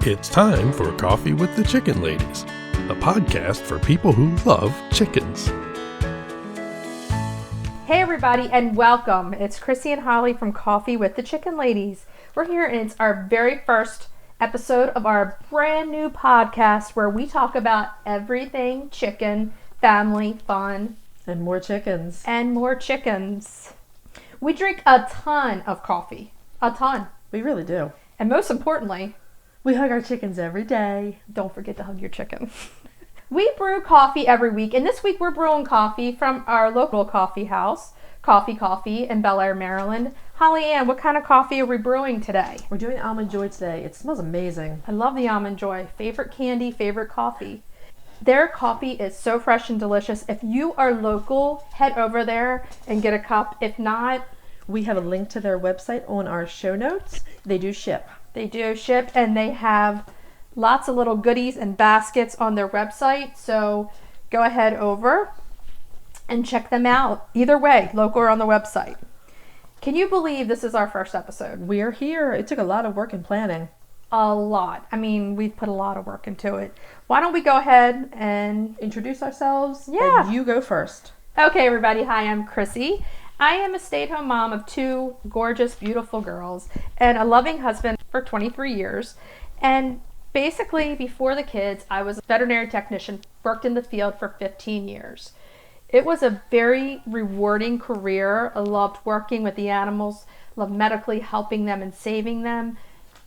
It's time for Coffee with the Chicken Ladies, a podcast for people who love chickens. Hey everybody, and welcome. It's Chrisie&Holly from Coffee with the Chicken Ladies. We're here and it's our very first episode of our brand new podcast where we talk about everything chicken, family, fun, and more chickens. and more chickens. We drink a ton of coffee. A ton. We really do. And most importantly, We hug our chickens every day. don't forget to hug your chicken. We brew coffee every week, and this week we're brewing coffee from our local coffee house, Coffee in Bel Air, Maryland. Holly Ann, what kind of coffee are we brewing today? We're doing Almond Joy today. It smells amazing. I love the Almond Joy. Favorite candy, favorite coffee. Their coffee is so fresh and delicious. If you are local, head over there and get a cup. If not, We have a link to their website on our show notes. They do ship. they do ship, and they have lots of little goodies and baskets on their website. So go ahead over and check them out. Either way, local or on the website. Can you believe this is our first episode? We're here. It took a lot of work and planning. A lot. I mean, we've put a lot of work into it. Why don't we go ahead and... Introduce ourselves. Yeah. And you go first. Okay, everybody. Hi, I'm Chrissy. I am a stay-at-home mom of two gorgeous, beautiful girls and a loving husband for 23 years. And basically, before the kids, I was a veterinary technician, worked in the field for 15 years. It was a very rewarding career. I loved working with the animals, loved medically helping them and saving them.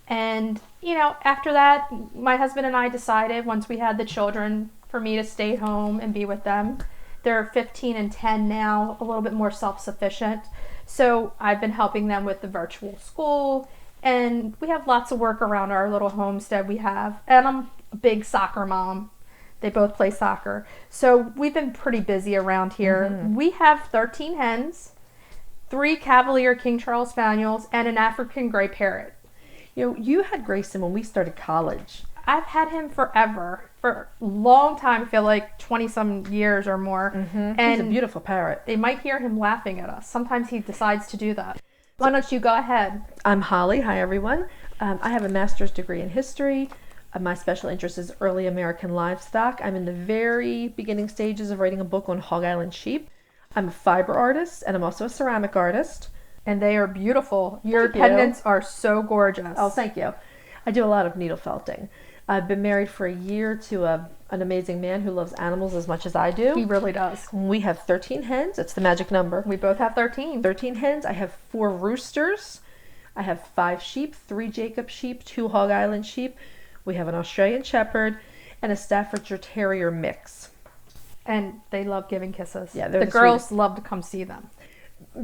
And, you know, after that, my husband and I decided, once we had the children, for me to stay home and be with them. They're 15 and 10 now, a little bit more self-sufficient. So I've been helping them with the virtual school, and we have lots of work around our little homestead we have. And I'm a big soccer mom. They both play soccer. So we've been pretty busy around here. Mm-hmm. We have 13 hens, 3 Cavalier King Charles Spaniels, and an African Gray Parrot. You know, you had Grayson when we started college. I've had him forever, for a long time, I feel like 20 some years or more. Mm-hmm. And He's a beautiful parrot. they might hear him laughing at us. Sometimes he decides to do that. Why don't you go ahead? I'm Holly. Hi, everyone. I have a master's degree in history. My special interest is early American livestock. I'm in the very beginning stages of writing a book on Hog Island sheep. I'm a fiber artist, and I'm also a ceramic artist. And they are beautiful. Your Thank you. pendants are so gorgeous. Oh, thank you. I do a lot of needle felting. I've been married for a year to an amazing man who loves animals as much as I He do. really does. We have 13 hens. It's the magic number. We both have 13. 13 hens. I have 4 roosters. I have 5 sheep, 3 Jacob sheep, 2 Hog Island sheep. We have an Australian Shepherd and a Staffordshire Terrier mix. And they love giving kisses. Yeah, they're the the girls love to come see them.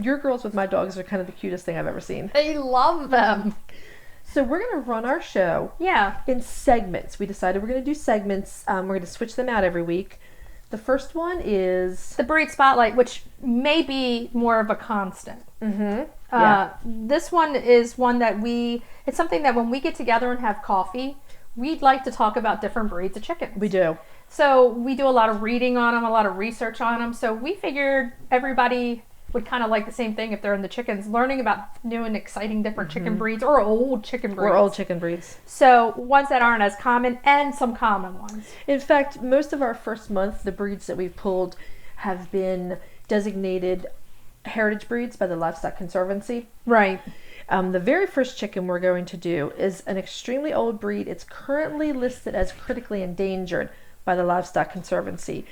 Your girls with my dogs are kind of the cutest thing I've ever seen. They love them. So we're going to run our show Yeah. in segments. We decided we're going to do segments. We're going to switch them out every week. The first one is... The breed spotlight, which may be more of a constant. Mm-hmm. Yeah. This one is one that it's something that when we get together and have coffee, we'd like to talk about different breeds of chickens. We do. So we do a lot of reading on them, a lot of research on them. So we figured everybody would kind of like the same thing if they're in the chickens, learning about new and exciting different chicken breeds or old chicken breeds. We're old chicken breeds. So ones that aren't as common and some common ones. In fact, most of our first month, the breeds that we've pulled have been designated heritage breeds by the Livestock Conservancy. Right. The very first chicken we're going to do is an extremely old breed. It's currently listed as critically endangered by the Livestock Conservancy.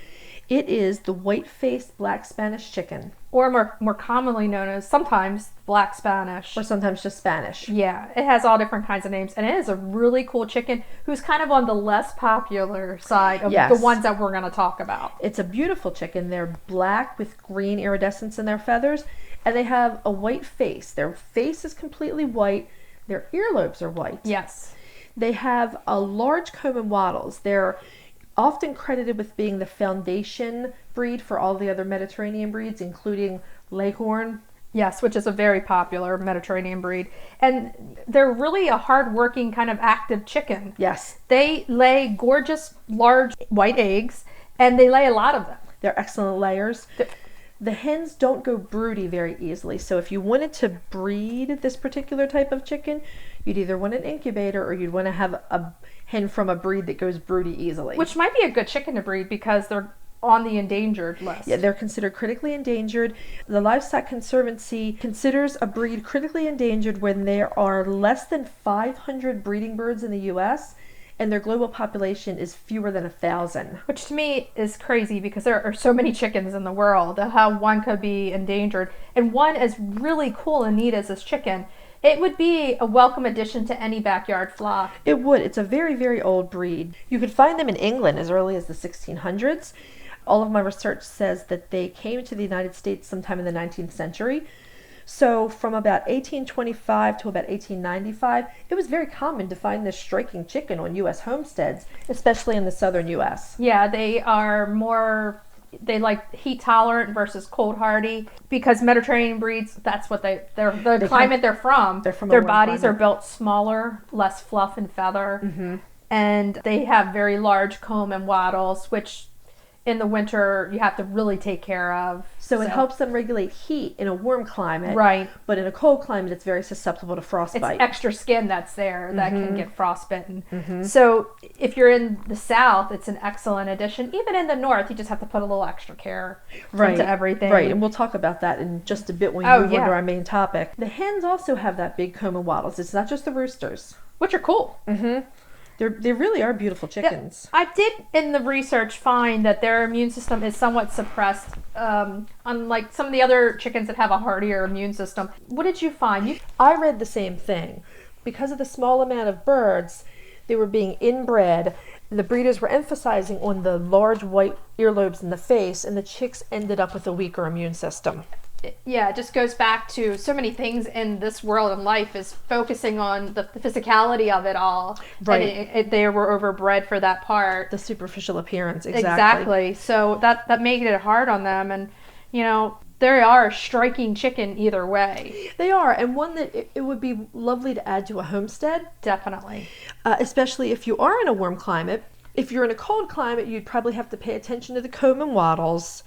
It is the white-faced black Spanish chicken. Or more commonly known as sometimes Black Spanish. Or sometimes just Spanish. Yeah, it has all different kinds of names. And it is a really cool chicken who's kind of on the less popular side of Yes. the ones that we're going to talk about. It's a beautiful chicken. They're black with green iridescence in their feathers, and they have a white face. Their face is completely white. Their earlobes are white. Yes. They have a large comb and wattles. They're often credited with being the foundation breed for all the other Mediterranean breeds, including Leghorn. Yes, which is a very popular Mediterranean breed. And they're really a hard-working, kind of active chicken. Yes, They lay gorgeous, large white eggs, and they lay a lot of them. they're excellent layers. The hens don't go broody very easily, so if you wanted to breed this particular type of chicken, you'd either want an incubator or you'd want to have a hen from a breed that goes broody easily. Which might be a good chicken to breed because they're on the endangered list. Yeah, they're considered critically endangered. The Livestock Conservancy considers a breed critically endangered when there are less than 500 breeding birds in the U.S. and their global population is fewer than 1,000. Which to me is crazy because there are so many chickens in the world, how one could be endangered. And one as really cool and neat as this chicken, it would be a welcome addition to any backyard flock. It would. It's a very, very old breed. You could find them in England as early as the 1600s. All of my research says that they came to the United States sometime in the 19th century. So from about 1825 to about 1895, it was very common to find this striking chicken on U.S. homesteads, especially in the southern U.S. Yeah, they are more, they like heat tolerant versus cold hardy because Mediterranean breeds, that's what the climate they're from. They're from their bodies are built smaller, less fluff and feather, and they have very large comb and wattles, which in the winter you have to really take care of. So it helps them regulate heat in a warm climate. Right. But in a cold climate, it's very susceptible to frostbite. It's extra skin that's there that can get frostbitten. So if you're in the south, it's an excellent addition. Even in the north, you just have to put a little extra care into everything. Right, and we'll talk about that in just a bit when we move on to our main topic. The hens also have that big comb and wattles. It's not just the roosters. Which are cool. They really are beautiful chickens. I did in the research find that their immune system is somewhat suppressed, unlike some of the other chickens that have a hardier immune system. What did you find? I read the same thing. Because of the small amount of birds, they were being inbred. The breeders were emphasizing on the large white earlobes in the face, and the chicks ended up with a weaker immune system. Yeah, it just goes back to so many things in this world and life is focusing on the physicality of it all. Right. And they were overbred for that part. The superficial appearance, Exactly. So that made it hard on them. And, you know, they are a striking chicken either way. They are, and one that it would be lovely to add to a homestead. Definitely. Especially if you are in a warm climate. If you're in a cold climate, you'd probably have to pay attention to the comb and wattles.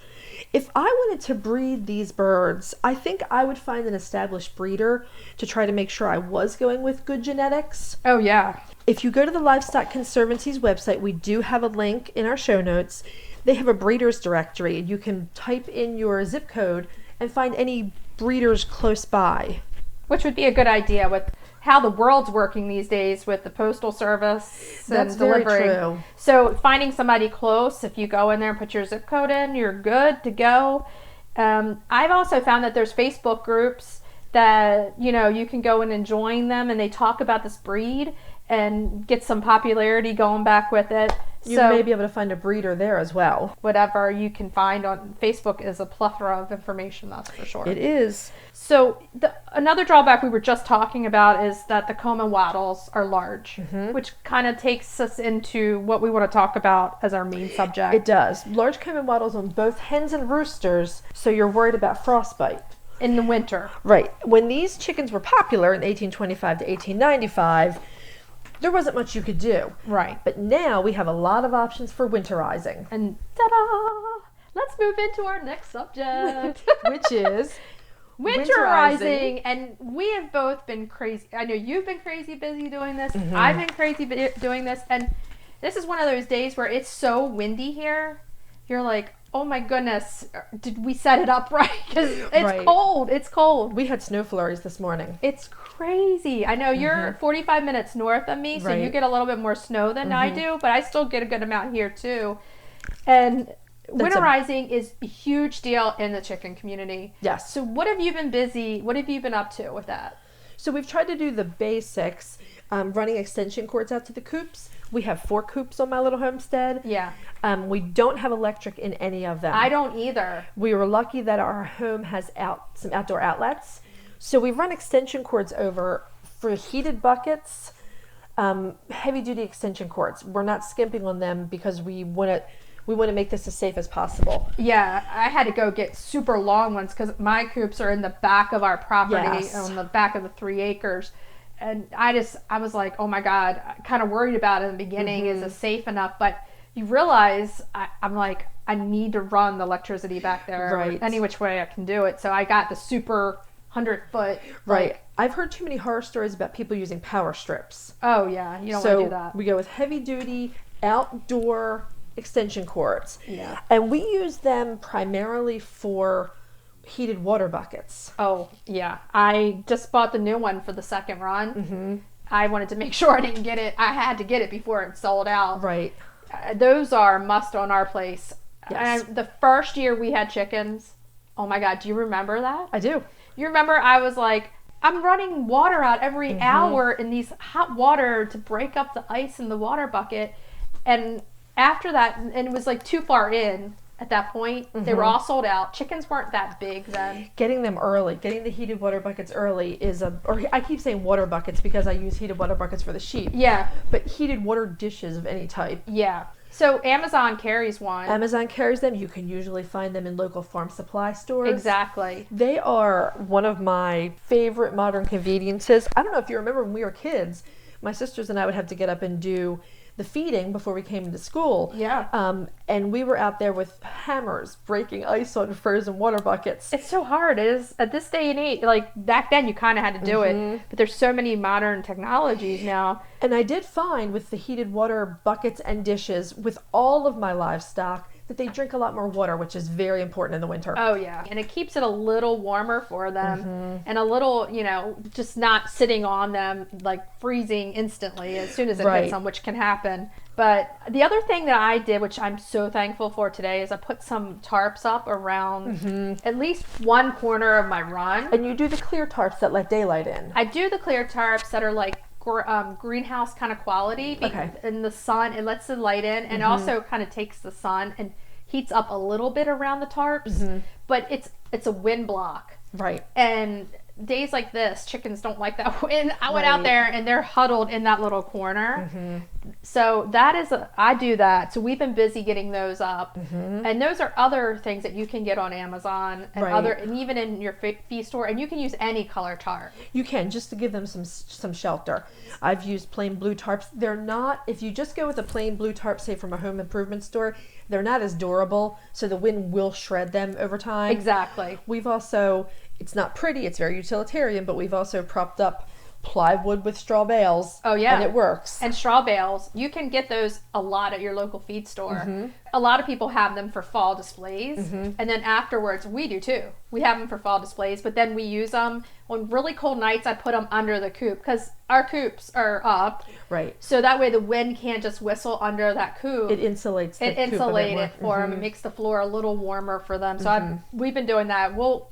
If I wanted to breed these birds, I think I would find an established breeder to try to make sure I was going with good genetics. Oh, yeah. If you go to the Livestock Conservancy's website, we do have a link in our show notes. They have a breeders directory, and you can type in your zip code and find any breeders close by. Which would be a good idea with how the world's working these days with the postal service and delivery. That's very true. So finding somebody close, if you go in there and put your zip code in, you're good to go. I've also found that there's Facebook groups that, you know, you can go in and join them, and they talk about this breed and get some popularity going back with it. You may be able to find a breeder there as well. Whatever you can find on Facebook is a plethora of information, that's for sure. It is. So another drawback we were just talking about is that the comb and wattles are large, which kind of takes us into what we want to talk about as our main subject. It does. Large comb and wattles on both hens and roosters, so you're worried about frostbite. In the winter. Right. When these chickens were popular in 1825 to 1895, there wasn't much you could do. Right. But now we have a lot of options for winterizing. And ta-da! Let's move into our next subject. Which is winterizing. And we have both been crazy. I know you've been crazy busy doing this. I've been crazy doing this. And this is one of those days where it's so windy here. You're like, oh my goodness, did we set it up right? Because it's cold. It's cold. We had snow flurries this morning. It's crazy. I know you're 45 minutes north of me, so you get a little bit more snow than I do, but I still get a good amount here too. And winterizing is a huge deal in the chicken community. Yes. So what have you been up to with that? So we've tried to do the basics, running extension cords out to the coops. We have 4 coops on my little homestead. Yeah. We don't have electric in any of them. I don't either. We were lucky that our home has some outdoor outlets. So we run extension cords over for heated buckets, heavy duty extension cords. We're not skimping on them because we want to make this as safe as possible. Yeah, I had to go get super long ones because my coops are in the back of our property, on the back of the 3 acres. And I was like, oh my God, kind of worried about it in the beginning. Is it safe enough? But you realize, I'm like, I need to run the electricity back there any which way I can do it. So I got the super 100-foot I've heard too many horror stories about people using power strips. Oh yeah, you don't want to do that. We go with heavy duty outdoor extension cords. Yeah. And we use them primarily for heated water buckets. Oh yeah, I just bought the new one for the second run. Mm-hmm. I wanted to make sure I didn't get it. I had to get it before it sold out. Right. Those are must on our place. Yes. And the first year we had chickens, oh my God, do you remember that? I do. You remember I was like, I'm running water out every hour in these hot water to break up the ice in the water bucket. And after that, and it was like too far in at that point. They were all sold out. Chickens weren't that big then. Getting them early, getting the heated water buckets early or I keep saying water buckets because I use heated water buckets for the sheep. Yeah. But heated water dishes of any type. Yeah. So Amazon carries one. Amazon carries them. You can usually find them in local farm supply stores. Exactly. They are one of my favorite modern conveniences. I don't know if you remember when we were kids, my sisters and I would have to get up and do the feeding before we came into school. Yeah. And we were out there with hammers breaking ice on frozen water buckets. It's so hard. It is at this day and age. Like back then, you kind of had to do it, but there's so many modern technologies now. And I did find with the heated water buckets and dishes, with all of my livestock, that they drink a lot more water, which is very important in the winter. Oh yeah, and it keeps it a little warmer for them, and a little, just not sitting on them like freezing instantly as soon as it hits them, which can happen. But the other thing that I did, which I'm so thankful for today, is I put some tarps up around at least one corner of my run. And you do the clear tarps that let daylight in. I do the clear tarps that are like greenhouse kind of quality. In the sun, it lets the light in, and also kind of takes the sun and heats up a little bit around the tarps. But it's a wind block. Right. And days like this, chickens don't like that wind. I went out there and they're huddled in that little corner. So I do that. So we've been busy getting those up. And those are other things that you can get on Amazon and even in your feed store. And you can use any color tarp. You can, just to give them some shelter. I've used plain blue tarps. They're not, if you just go with a plain blue tarp, say from a home improvement store, they're not as durable. So the wind will shred them over time. Exactly. We've also, it's not pretty, it's very utilitarian, but we've also propped up plywood with straw bales. Oh yeah. And it works. And straw bales, you can get those a lot at your local feed store. A lot of people have them for fall displays. And then afterwards, we do too. We have them for fall displays, but then we use them on really cold nights. I put them under the coop because our coops are up. Right. So that way the wind can't just whistle under that coop. It insulates the coop it for them. It makes the floor a little warmer for them. So we've been doing that. We'll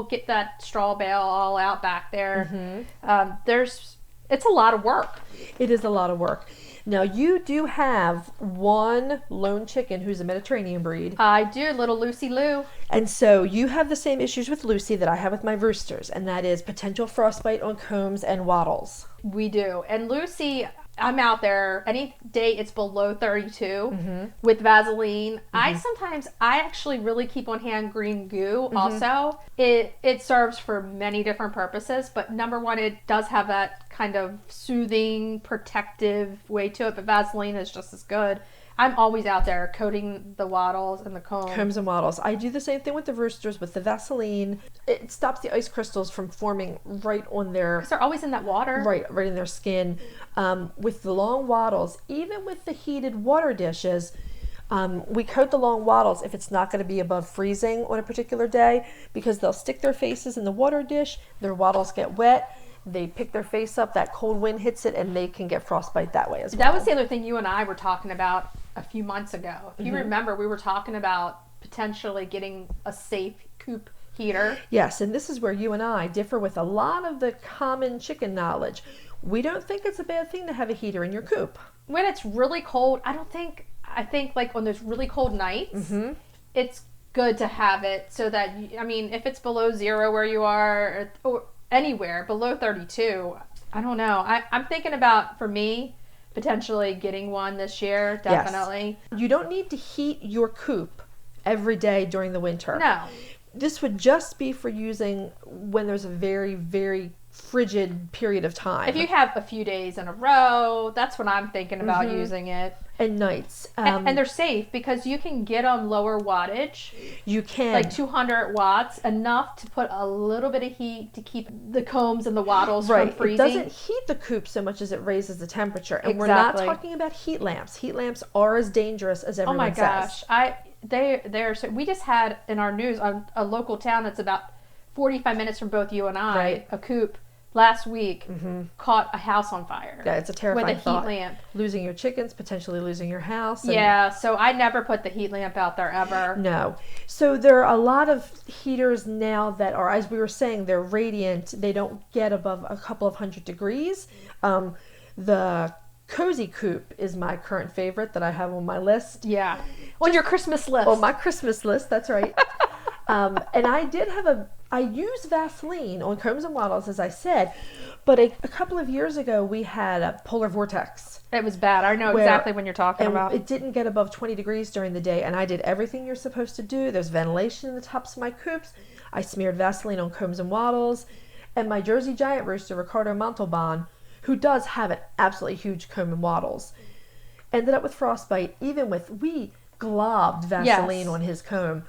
get that straw bale all out back there. It's a lot of work. It is a lot of work. Now, you do have one lone chicken who's a Mediterranean breed. I do, little Lucy Lou. And so you have the same issues with Lucy that I have with my roosters, and that is potential frostbite on combs and wattles. We do. And Lucy, I'm out there any day it's below 32 with Vaseline. I actually really keep on hand green goo also. It serves for many different purposes, but number one, it does have that kind of soothing, protective way to it, but Vaseline is just as good. I'm always out there coating the wattles and the combs and wattles. I do the same thing with the roosters with the Vaseline. It stops the ice crystals from forming right on their... Because they're always in that water. Right in their skin. With the long wattles, even with the heated water dishes, we coat the long wattles if it's not going to be above freezing on a particular day, because they'll stick their faces in the water dish, their wattles get wet, they pick their face up, that cold wind hits it, and they can get frostbite that way as well. That was the other thing you and I were talking about a few months ago. If you remember, we were talking about potentially getting a safe coop heater. Yes, and this is where you and I differ with a lot of the common chicken knowledge. We don't think it's a bad thing to have a heater in your coop. When it's really cold, I think like on those really cold nights, it's good to have it so that, if it's below 0 where you are or anywhere below 32, I don't know. I'm thinking about, for me, potentially getting one this year, definitely. Yes. You don't need to heat your coop every day during the winter. No. This would just be for using when there's a very, very frigid period of time. If you have a few days in a row, that's when I'm thinking about using it. And nights. And they're safe because you can get them lower wattage. You can. Like 200 watts, enough to put a little bit of heat to keep the combs and the wattles from freezing. It doesn't heat the coop so much as it raises the temperature. And we're not talking about heat lamps. Heat lamps are as dangerous as everyone says. Oh my gosh. They're so, we just had in our news on a local town that's about 45 minutes from both you and I, a coop last week caught a house on fire. Yeah, it's a terrifying thought. With a heat lamp. Losing your chickens, potentially losing your house. Yeah, so I never put the heat lamp out there ever. No. So there are a lot of heaters now that are, as we were saying, they're radiant. They don't get above a couple of 100 degrees. The Cozy Coop is my current favorite that I have on my list. Yeah. On your Christmas list. On my Christmas list, that's right. And I use Vaseline on combs and wattles, as I said, but a couple of years ago we had a polar vortex. It was bad. I know exactly when you're talking about. It didn't get above 20 degrees during the day, and I did everything you're supposed to do. There's ventilation in the tops of my coops. I smeared Vaseline on combs and wattles, and my Jersey Giant rooster, Ricardo Montalban, who does have an absolutely huge comb and wattles, ended up with frostbite, we globbed Vaseline on his comb.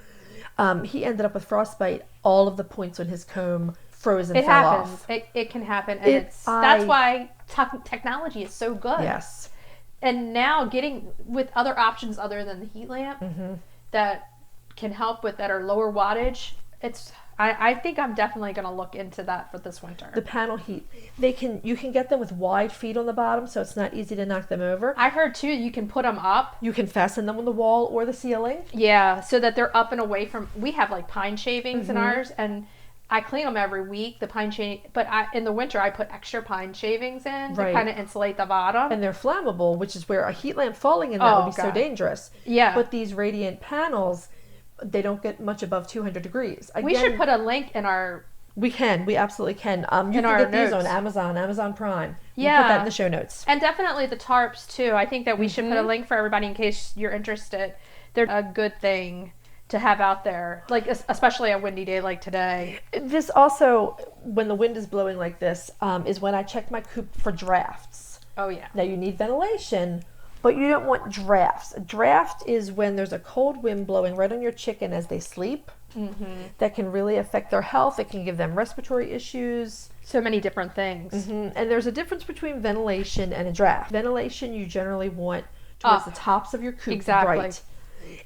He ended up with frostbite. All of the points on his comb froze and fell off. It can happen. And that's why technology is so good. Yes. And now getting with other options other than the heat lamp that can help with that are lower wattage, I think I'm definitely going to look into that for this winter. The panel heat. You can get them with wide feet on the bottom, so it's not easy to knock them over. I heard too, you can put them up. You can fasten them on the wall or the ceiling. Yeah, so that they're up and away from. We have like pine shavings in ours, and I clean them every week. The pine shaving, but in the winter I put extra pine shavings in to kind of insulate the bottom. And they're flammable, which is where a heat lamp falling in that would be so dangerous. Yeah. But these radiant panels, they don't get much above 200 degrees. Again, we should put a link in our... We absolutely can. You can get these on Amazon Prime. Yeah. We'll put that in the show notes. And definitely the tarps too. I think that we should put a link for everybody in case you're interested. They're a good thing to have out there, like especially a windy day like today. This also, when the wind is blowing like this, is when I check my coop for drafts. Oh yeah. Now you need ventilation, but you don't want drafts. A draft is when there's a cold wind blowing right on your chicken as they sleep. That can really affect their health. It can give them respiratory issues. So many different things. And there's a difference between ventilation and a draft. Ventilation you generally want towards the tops of your coop, right?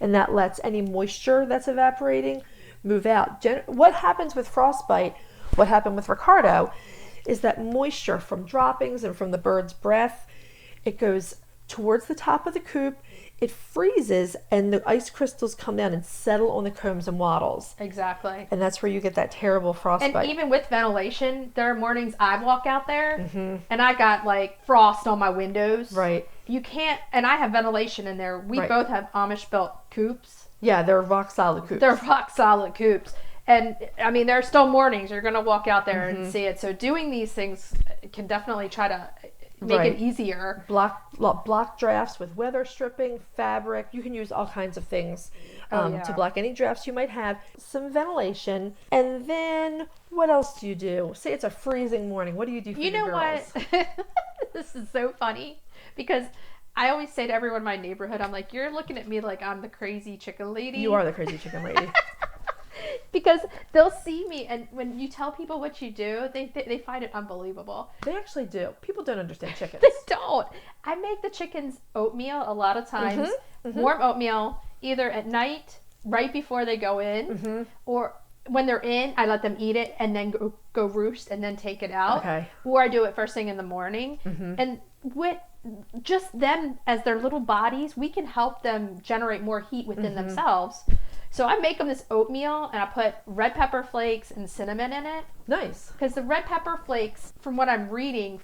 And that lets any moisture that's evaporating move out. What happens with frostbite, what happened with Ricardo, is that moisture from droppings and from the bird's breath, it goes towards the top of the coop, it freezes, and the ice crystals come down and settle on the combs and wattles. Exactly. And that's where you get that terrible frostbite. And even with ventilation, there are mornings I walk out there and I got like frost on my windows. Right. You can't, and I have ventilation in there. We both have Amish built coops. Yeah, they're rock solid coops. They're rock solid coops. And I mean, there are still mornings you're going to walk out there and see it. So doing these things can definitely try to make it easier. Block drafts with weather stripping, fabric. You can use all kinds of things to block any drafts you might have. Some ventilation. And then what else do you do? Say it's a freezing morning. What do you do for your girls? You know what? This is so funny because I always say to everyone in my neighborhood, I'm like, you're looking at me like I'm the crazy chicken lady. You are the crazy chicken lady. Because they'll see me, and when you tell people what you do, they find it unbelievable. They actually do. People don't understand chickens. They don't. I make the chickens oatmeal a lot of times, warm oatmeal, either at night, right before they go in, or when they're in, I let them eat it and then go roost and then take it out. Okay. Or I do it first thing in the morning. And with just them as their little bodies, we can help them generate more heat within themselves. So I make them this oatmeal and I put red pepper flakes and cinnamon in it. Nice. Because the red pepper flakes, from what I'm reading,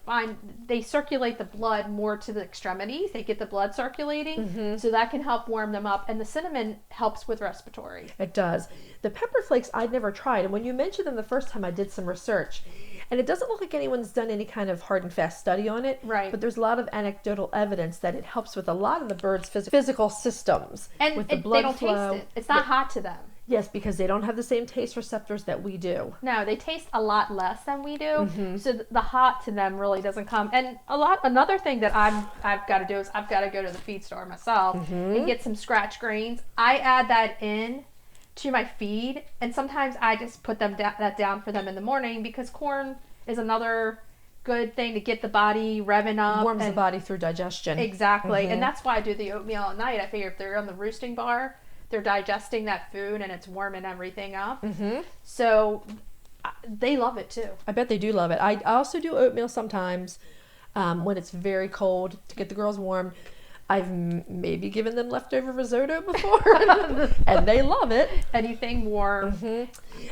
they circulate the blood more to the extremities. They get the blood circulating, so that can help warm them up. And the cinnamon helps with respiratory. It does. The pepper flakes I'd never tried, and when you mentioned them the first time, I did some research. And it doesn't look like anyone's done any kind of hard and fast study on it. Right. But there's a lot of anecdotal evidence that it helps with a lot of the bird's physical systems. And with the blood they don't flow. taste it. It's not hot to them. Yes, because they don't have the same taste receptors that we do. No, they taste a lot less than we do. So the hot to them really doesn't come. And another thing that I've got to do is I've got to go to the feed store myself and get some scratch grains. I add that in to my feed, and sometimes I just put that down for them in the morning, because corn is another good thing to get the body revving up. Warms the body through digestion. Exactly. And that's why I do the oatmeal at night. I figure if they're on the roosting bar, they're digesting that food and it's warming everything up. So they love it too. I bet they do love it. I also do oatmeal sometimes when it's very cold to get the girls warm. I've maybe given them leftover risotto before, and they love it. Anything warm.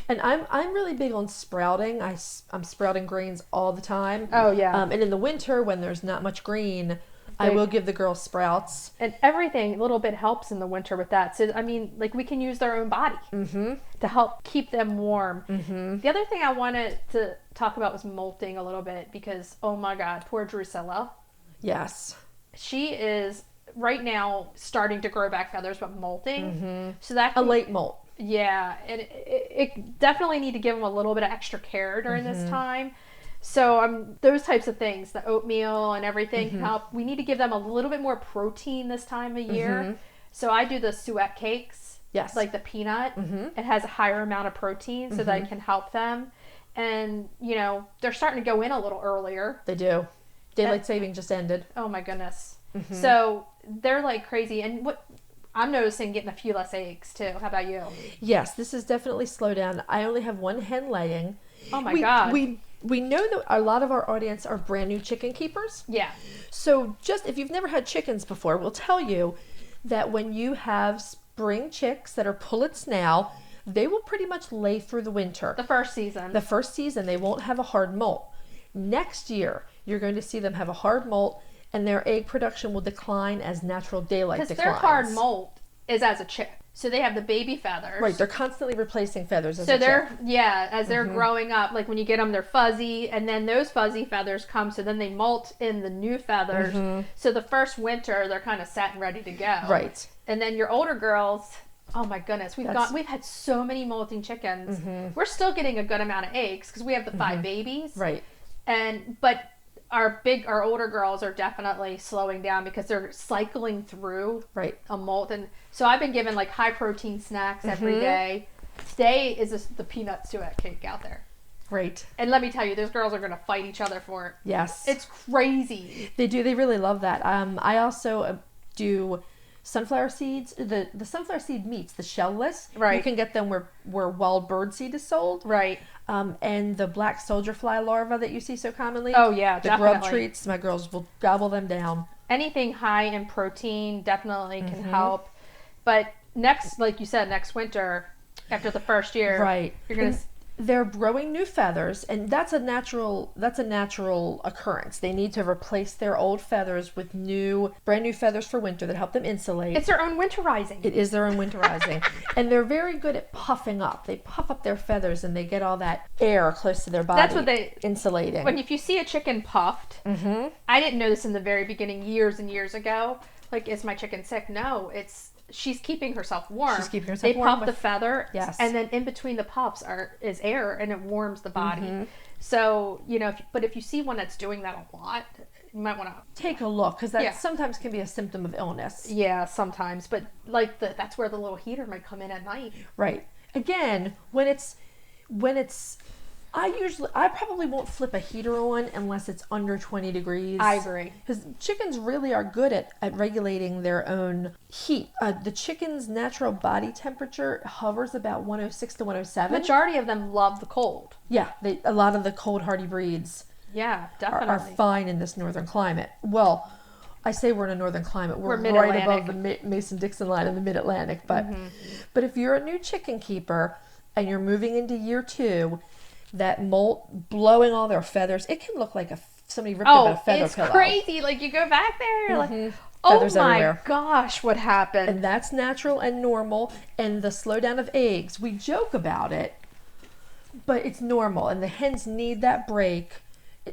And I'm really big on sprouting. I'm sprouting grains all the time. Oh yeah. And in the winter when there's not much green, I will give the girls sprouts. And everything a little bit helps in the winter with that. So I mean, like, we can use their own body to help keep them warm. The other thing I wanted to talk about was molting a little bit, because oh my God, poor Drusilla. Yes. She is right now starting to grow back feathers, but molting. So that A late molt. Yeah, and it definitely need to give them a little bit of extra care during this time. So those types of things, the oatmeal and everything help. We need to give them a little bit more protein this time of year. So I do the suet cakes. Yes. Like the peanut. It has a higher amount of protein, so that it can help them. And, you know, they're starting to go in a little earlier. They do. Daylight saving just ended. Oh my goodness. So they're like crazy. And what I'm noticing, getting a few less eggs too. How about you? Yes, this is definitely slow down. I only have one hen laying. Oh my God. We know that a lot of our audience are brand new chicken keepers. Yeah. So just if you've never had chickens before, we'll tell you that when you have spring chicks that are pullets now, they will pretty much lay through the winter. The first season. The first season, they won't have a hard molt. Next year, you're going to see them have a hard molt, and their egg production will decline as natural daylight declines. Because their hard molt is as a chick. So they have the baby feathers. Right, they're constantly replacing feathers as so a they're chick. Yeah, as they're growing up, like when you get them, they're fuzzy, and then those fuzzy feathers come, so then they molt in the new feathers. So the first winter, they're kind of set and ready to go. Right. And then your older girls, oh my goodness, we've had so many molting chickens. We're still getting a good amount of eggs because we have the 5 babies. Right. But our older girls are definitely slowing down because they're cycling through a molt. And so I've been given like high protein snacks every day. Today is the peanut suet cake out there. Right. And let me tell you, those girls are going to fight each other for it. Yes. It's crazy. They do. They really love that. I also do sunflower seeds, the sunflower seed meats, the shellless. Right. You can get them where wild bird seed is sold. Right. And the black soldier fly larva that you see so commonly. Oh yeah, the definitely. grub treats, my girls will gobble them down. Anything high in protein definitely can help. But next, like you said, next winter, after the first year, right, you're gonna. They're growing new feathers, and that's a natural occurrence. They need to replace their old feathers with brand new feathers for winter that help them insulate. It's their own winterizing. It is their own winterizing. And they're very good at puffing up. They puff up their feathers and they get all that air close to their body. That's what they insulating. If you see a chicken puffed, I didn't know this in the very beginning, years and years ago. Like, is my chicken sick? No, she's keeping herself warm. She's keeping herself they warm. Puff the feather, yes, and then in between the puffs is air, and it warms the body. So, if you see one that's doing that a lot, you might want to take a look, because that sometimes can be a symptom of illness. Yeah, sometimes, but like that's where the little heater might come in at night. Right. Again, when it's I probably won't flip a heater on unless it's under 20 degrees. I agree. Because chickens really are good at regulating their own heat. The chicken's natural body temperature hovers about 106 to 107. Majority of them love the cold. Yeah, a lot of the cold hardy breeds definitely are fine in this northern climate. Well, I say we're in a northern climate. We're right above the Mason-Dixon line in the mid-Atlantic. But if you're a new chicken keeper and you're moving into year 2, that molt blowing all their feathers, it can look like somebody ripped up a feather pillow. It's crazy. Like, you go back there, you're like, feathers oh my everywhere. gosh, what happened? And that's natural and normal. And the slowdown of eggs, we joke about it, but it's normal. And the hens need that break.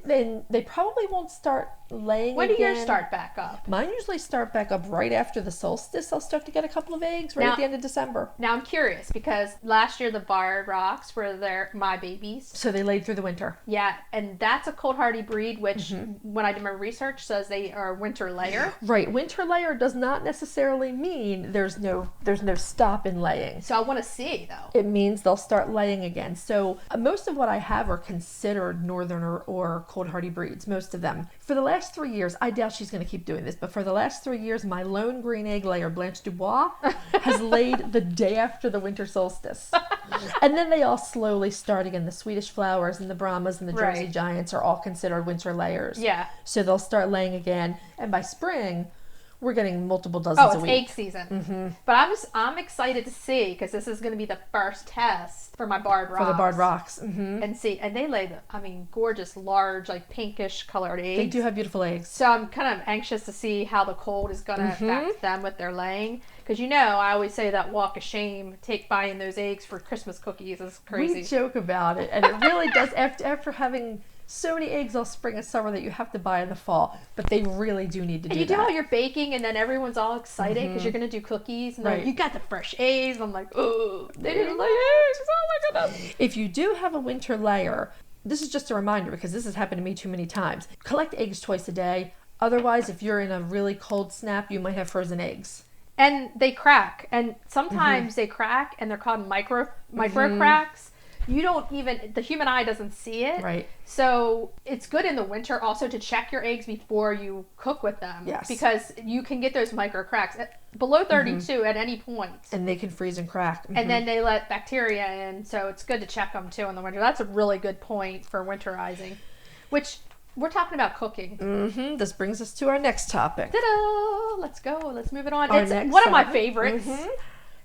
Then they probably won't start laying When do again. yours start back up? Mine usually start back up right after the solstice. I'll start to get a couple of eggs right at the end of December. Now I'm curious because last year the barred rocks were my babies. So they laid through the winter. Yeah, and that's a cold hardy breed, which when I did my research says they are winter layer. Right. Winter layer does not necessarily mean there's no stop in laying. So I want to see though. It means they'll start laying again. So most of what I have are considered northern or cold hardy breeds, most of them. For the last 3 years, I doubt she's going to keep doing this, but for the last 3 years, my lone green egg layer, Blanche Dubois, has laid the day after the winter solstice. And then they all slowly start again. The Swedish flowers and the Brahmas and the Jersey Giants are all considered winter layers. Yeah. So they'll start laying again. And by spring, we're getting multiple dozens a week. Egg season. But I'm excited to see because this is going to be the first test for my barred rocks. For the barred rocks. And they lay gorgeous, large, like pinkish colored eggs. They do have beautiful eggs. So I'm kind of anxious to see how the cold is going to affect them with their laying. Because I always say that walk of shame, buying those eggs for Christmas cookies is crazy. We joke about it, and it really does. After having so many eggs all spring and summer that you have to buy in the fall, but they really do need to do that. And you do all your baking, and then everyone's all excited because you're going to do cookies, and they're like, you got the fresh eggs. And I'm like, oh, they didn't lay eggs. Oh my goodness. If you do have a winter layer, this is just a reminder because this has happened to me too many times. Collect eggs twice a day. Otherwise, if you're in a really cold snap, you might have frozen eggs. And they crack, and sometimes they crack, and they're called micro cracks. You don't even, the human eye doesn't see it. Right. So it's good in the winter also to check your eggs before you cook with them. Yes. Because you can get those micro cracks below 32 at any point. And they can freeze and crack. And then they let bacteria in, so it's good to check them too in the winter. That's a really good point for winterizing, which we're talking about cooking. This brings us to our next topic. Ta-da! Let's go. Let's move it on. Our It's next one of my topic. favorites.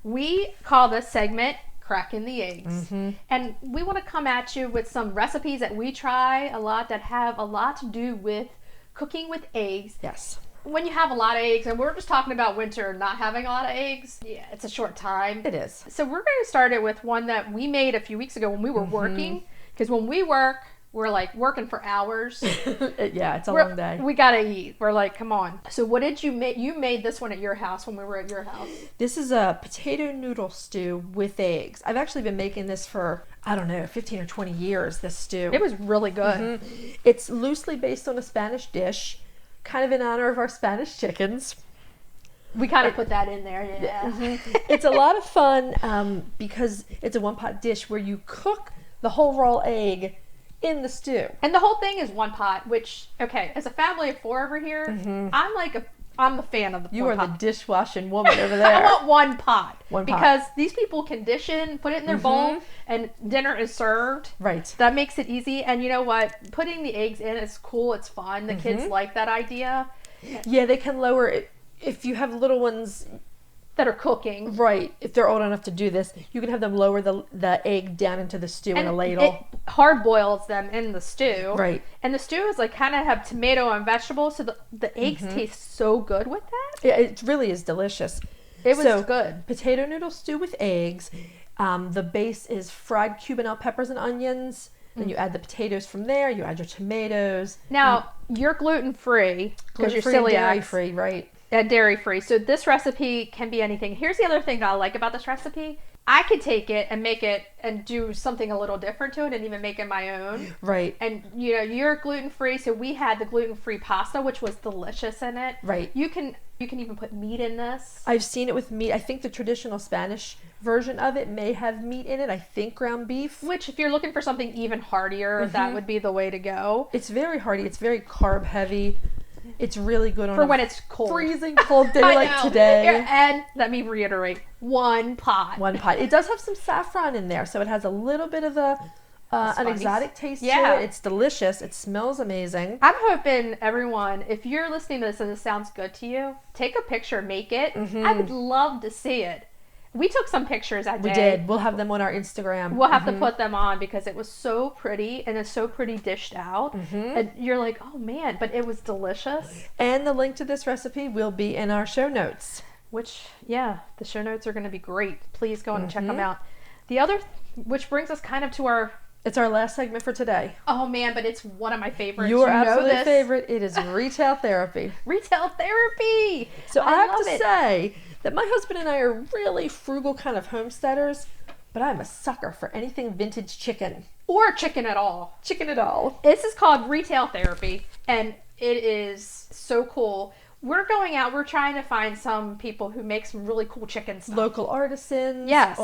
We call this segment Cracking the Eggs. And we want to come at you with some recipes that we try a lot that have a lot to do with cooking with eggs. Yes. When you have a lot of eggs, and we're just talking about winter not having a lot of eggs, it's a short time. It is. So we're going to start it with one that we made a few weeks ago when we were working. Because when we work, we're like working for hours. Yeah, it's a long day. We got to eat. We're like, come on. So what did you make? You made this one at your house when we were at your house. This is a potato noodle stew with eggs. I've actually been making this for, 15 or 20 years, this stew. It was really good. It's loosely based on a Spanish dish, kind of in honor of our Spanish chickens. We kind of put that in there, yeah. It's a lot of fun because it's a one-pot dish where you cook the whole raw egg in the stew. And the whole thing is one pot, which, as a family of 4 over here, I'm a fan of the You one are pot. the dishwashing woman over there. I want one pot. One pot. Because these people condition, put it in their bowl, and dinner is served. Right. That makes it easy. And you know what? Putting the eggs in is cool. It's fun. The kids like that idea. Yeah, they can lower it. If you have little ones that are cooking. Right. If they're old enough to do this, you can have them lower the egg down into the stew in a ladle. It hard boils them in the stew. Right. And the stew is like kind of have tomato and vegetables, so the eggs taste so good with that. Yeah, it really is delicious. It was good. Potato noodle stew with eggs. The base is fried Cuban peppers and onions. Then you add the potatoes from there. You add your tomatoes. Now, you're gluten-free because you're Gluten-free and celiac. dairy-free, right. And dairy-free. So this recipe can be anything. Here's the other thing that I like about this recipe. I could take it and make it and do something a little different to it and even make it my own. Right. And, you're gluten-free, so we had the gluten-free pasta, which was delicious in it. Right. You can even put meat in this. I've seen it with meat. I think the traditional Spanish version of it may have meat in it. I think ground beef. Which, if you're looking for something even heartier, that would be the way to go. It's very hearty. It's very carb heavy. It's really good on for when it's cold. Freezing cold day like today. Yeah, and let me reiterate, one pot. One pot. It does have some saffron in there, so it has a little bit of an exotic taste to it. It's delicious. It smells amazing. I'm hoping everyone, if you're listening to this and this sounds good to you, take a picture, make it. I would love to see it. We took some pictures that day. We did. We'll have them on our Instagram. We'll have to put them on because it was so pretty and it's so pretty dished out. And you're like, oh man, but it was delicious. And the link to this recipe will be in our show notes. Which, the show notes are going to be great. Please go and check them out. The other, which brings us kind of to our It's our last segment for today. Oh man, but it's one of my favorites. Your You know absolute this. favorite. It is retail therapy. Retail therapy. So I have love to it. say that my husband and I are really frugal kind of homesteaders, but I'm a sucker for anything vintage chicken. Or chicken at all. Chicken at all. This is called retail therapy, and it is so cool. We're going out, we're trying to find some people who make some really cool chicken stuff. Local artisans. Yes.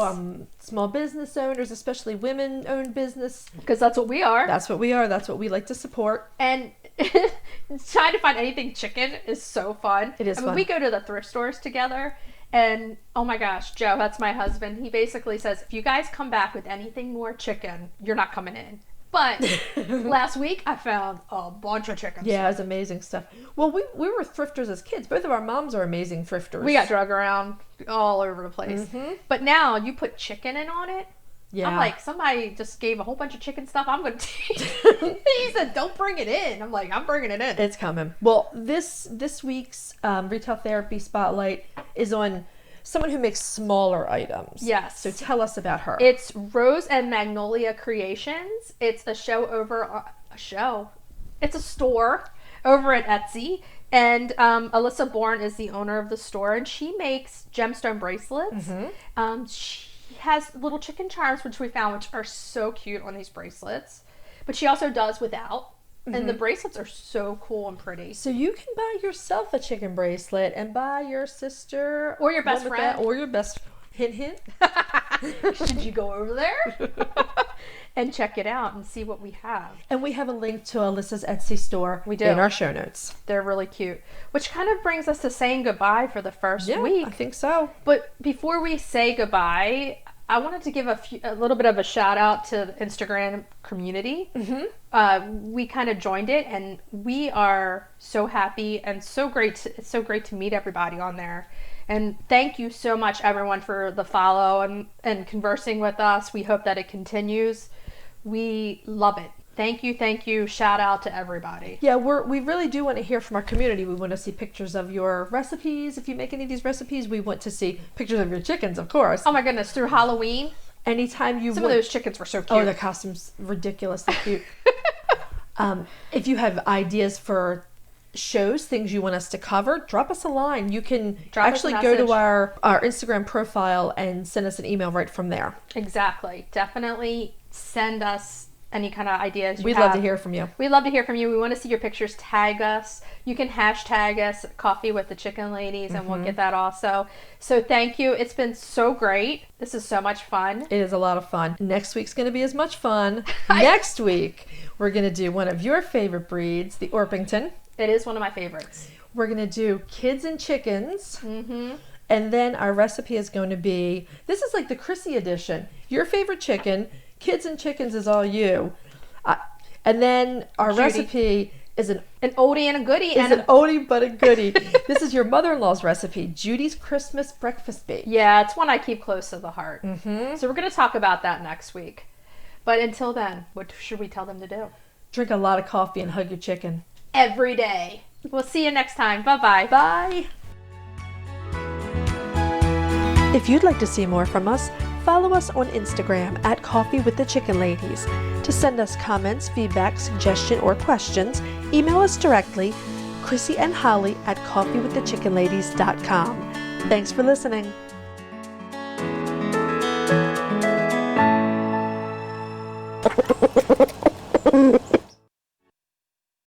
Small business owners, especially women-owned business. Because that's what we are. That's what we are. That's what we like to support. And trying to find anything chicken is so fun. It is fun. We go to the thrift stores together, and oh my gosh, Joe, that's my husband. He basically says, if you guys come back with anything more chicken, you're not coming in. But last week I found a bunch of chicken. Yeah, it was amazing stuff. Well, we were thrifters as kids. Both of our moms are amazing thrifters. We got drug around all over the place. Mm-hmm. But now you put chicken in on it. Yeah. I'm like, somebody just gave a whole bunch of chicken stuff. I'm going to He said, don't bring it in. I'm like, I'm bringing it in. It's coming. Well, this week's retail therapy spotlight is on someone who makes smaller items. Yes. So tell us about her. It's Rose and Magnolia Creations. It's a show It's a store over at Etsy. And Alyssa Bourne is the owner of the store, and she makes gemstone bracelets. Mm-hmm. She has little chicken charms, which we found, which are so cute on these bracelets. But she also does without. Mm-hmm. And the bracelets are so cool and pretty. So you can buy yourself a chicken bracelet and buy your sister Or your best one with friend. that, or your best hint. Should you go over there and check it out and see what we have? And we have a link to Alyssa's Etsy store We do. in our show notes. They're really cute. Which kind of brings us to saying goodbye for the first week. I think so. But before we say goodbye, I wanted to give a little bit of a shout out to the Instagram community. Mm-hmm. We kind of joined it, and we are so happy and so great. It's so great to meet everybody on there. And thank you so much, everyone, for the follow and conversing with us. We hope that it continues. We love it. Thank you. Shout out to everybody. Yeah, we really do want to hear from our community. We want to see pictures of your recipes. If you make any of these recipes, we want to see pictures of your chickens, of course. Oh my goodness, through Halloween, Anytime you some of those chickens were so cute. Oh, the costumes ridiculously cute. If you have ideas for shows, things you want us to cover, drop us a line. You can actually go to our Instagram profile and send us an email right from there. Exactly. Definitely send us any kind of ideas We'd love to hear from you. We'd love to hear from you. We want to see your pictures. Tag us. You can hashtag us, Coffee with the Chicken Ladies, and we'll get that also. So thank you. It's been so great. This is so much fun. It is a lot of fun. Next week's going to be as much fun. Next week, we're going to do one of your favorite breeds, the Orpington. It is one of my favorites. We're going to do kids and chickens. Mm-hmm. And then our recipe is going to be, this is like the Chrissie edition. Your favorite chicken, kids and chickens is all you. And then our Judy. recipe is an oldie and a goodie. an oldie but a goodie. This is your mother-in-law's recipe, Judy's Christmas breakfast bake. Yeah, it's one I keep close to the heart. Mm-hmm. So we're going to talk about that next week. But until then, what should we tell them to do? Drink a lot of coffee and hug your chicken. Every day. We'll see you next time. Bye-bye. Bye. If you'd like to see more from us, follow us on Instagram at Coffee with the Chicken Ladies. To send us comments, feedback, suggestion, or questions, email us directly, Chrisie&Holly at coffeewiththechickenladies.com. Thanks for listening.